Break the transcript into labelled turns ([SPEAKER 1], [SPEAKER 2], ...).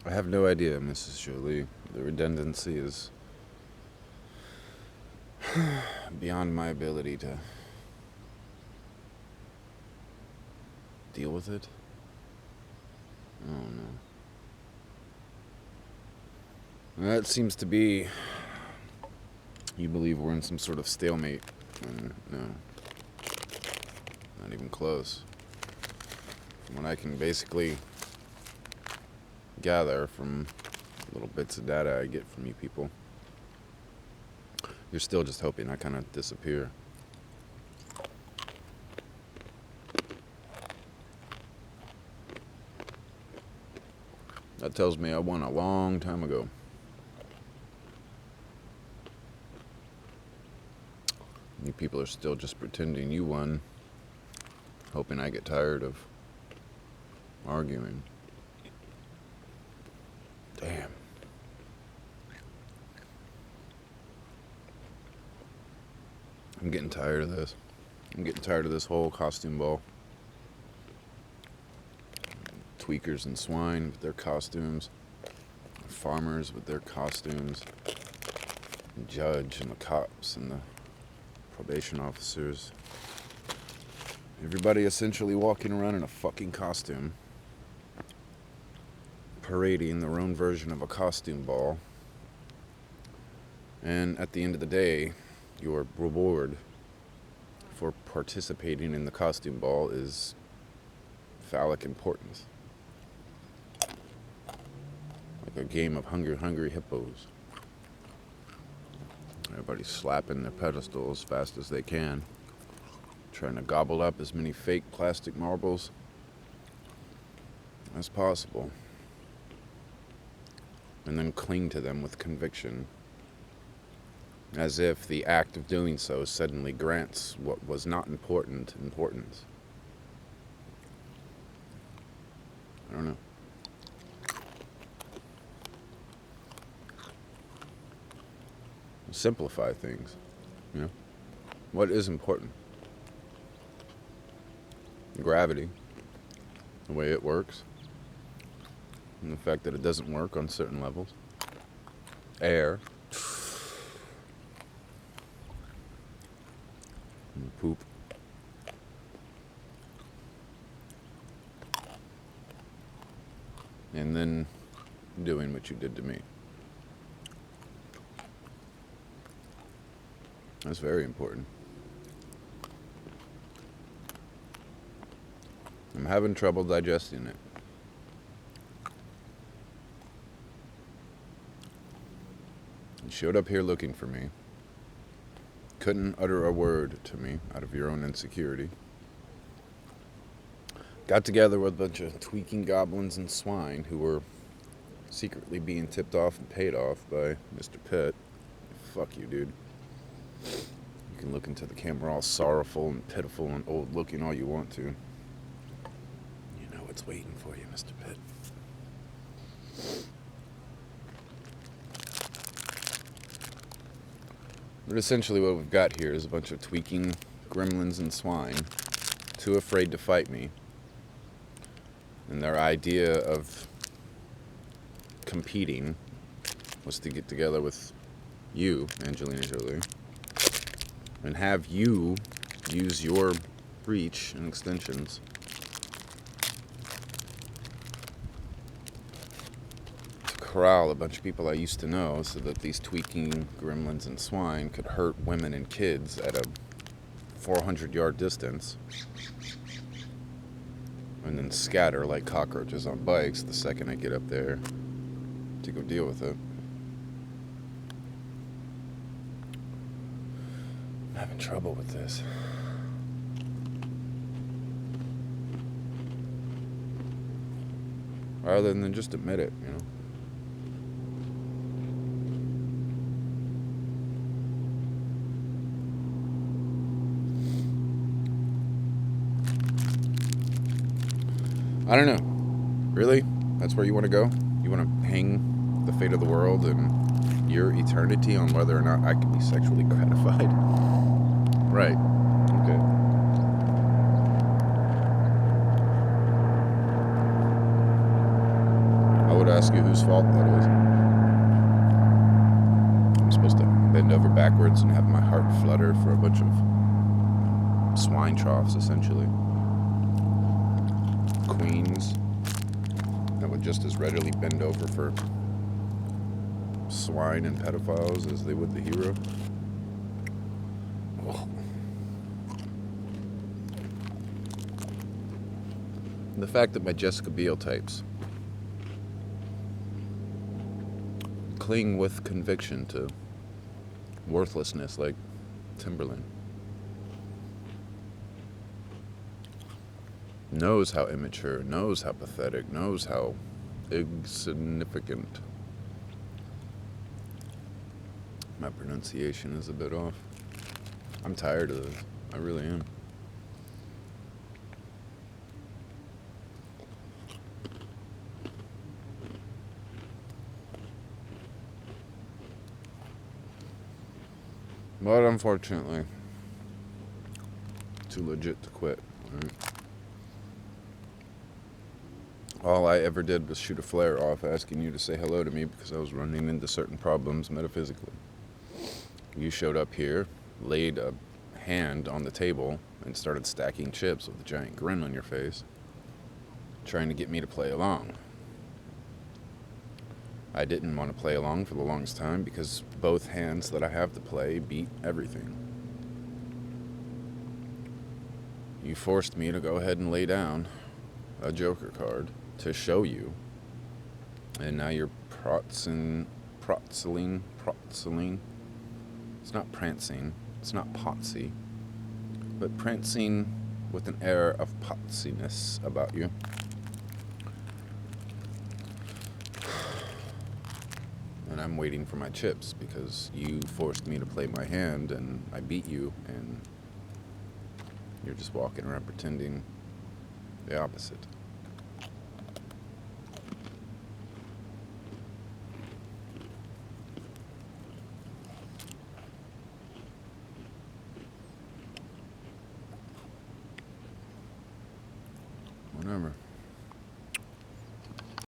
[SPEAKER 1] I have no idea, Mrs. Jolie. The redundancy is beyond my ability to deal with it. I don't know. That seems to be. You believe we're in some sort of stalemate. And no. Not even close. From what I can basically gather from little bits of data I get from you people, you're still just hoping I kind of disappear. That tells me I won a long time ago. You people are still just pretending you won, hoping I get tired of arguing. Damn. I'm getting tired of this. I'm getting tired of this whole costume ball. Tweakers and swine with their costumes. Farmers with their costumes. The judge and the cops and the probation officers. Everybody essentially walking around in a fucking costume. Parading their own version of a costume ball. And at the end of the day, your reward for participating in the costume ball is phallic importance. Like a game of hungry hippos. Everybody's slapping their pedestal as fast as they can, trying to gobble up as many fake plastic marbles as possible, and then cling to them with conviction, as if the act of doing so suddenly grants what was not important importance. I don't know. Simplify things, you know? What is important? Gravity, the way it works, and the fact that it doesn't work on certain levels. Air, and poop. And then doing what you did to me. That's very important. I'm having trouble digesting it. You showed up here looking for me. Couldn't utter a word to me out of your own insecurity. Got together with a bunch of tweaking goblins and swine who were secretly being tipped off and paid off by Mr. Pitt. Fuck you, dude. You can look into the camera all sorrowful and pitiful and old looking all you want to. You know what's waiting for you, Mr. Pitt. But essentially what we've got here is a bunch of tweaking gremlins and swine, too afraid to fight me. And their idea of competing was to get together with you, Angelina Jolie, and have you use your reach and extensions to corral a bunch of people I used to know so that these tweaking gremlins and swine could hurt women and kids at a 400-yard distance and then scatter like cockroaches on bikes the second I get up there to go deal with it. I'm having trouble with this. Rather than just admit it, you know. I don't know. Really? That's where you want to go? You want to hang the fate of the world and your eternity on whether or not I can be sexually gratified? Right. Okay. I would ask you whose fault that is. I'm supposed to bend over backwards and have my heart flutter for a bunch of swine troughs, essentially. Queens that would just as readily bend over for swine and pedophiles as they would the hero. Oh. The fact that my Jessica Biel types cling with conviction to worthlessness like Timberland knows how immature, knows how pathetic, knows how insignificant. My pronunciation is a bit off. I'm tired of this. I really am. But unfortunately, too legit to quit. Right? All I ever did was shoot a flare off asking you to say hello to me because I was running into certain problems metaphysically. You showed up here, laid a hand on the table, and started stacking chips with a giant grin on your face, trying to get me to play along. I didn't want to play along for the longest time because both hands that I have to play beat everything. You forced me to go ahead and lay down a Joker card to show you, and now you're protzeling. It's not prancing, it's not potsy, but prancing with an air of potsiness about you. And I'm waiting for my chips because you forced me to play my hand and I beat you, and you're just walking around pretending the opposite. Whatever.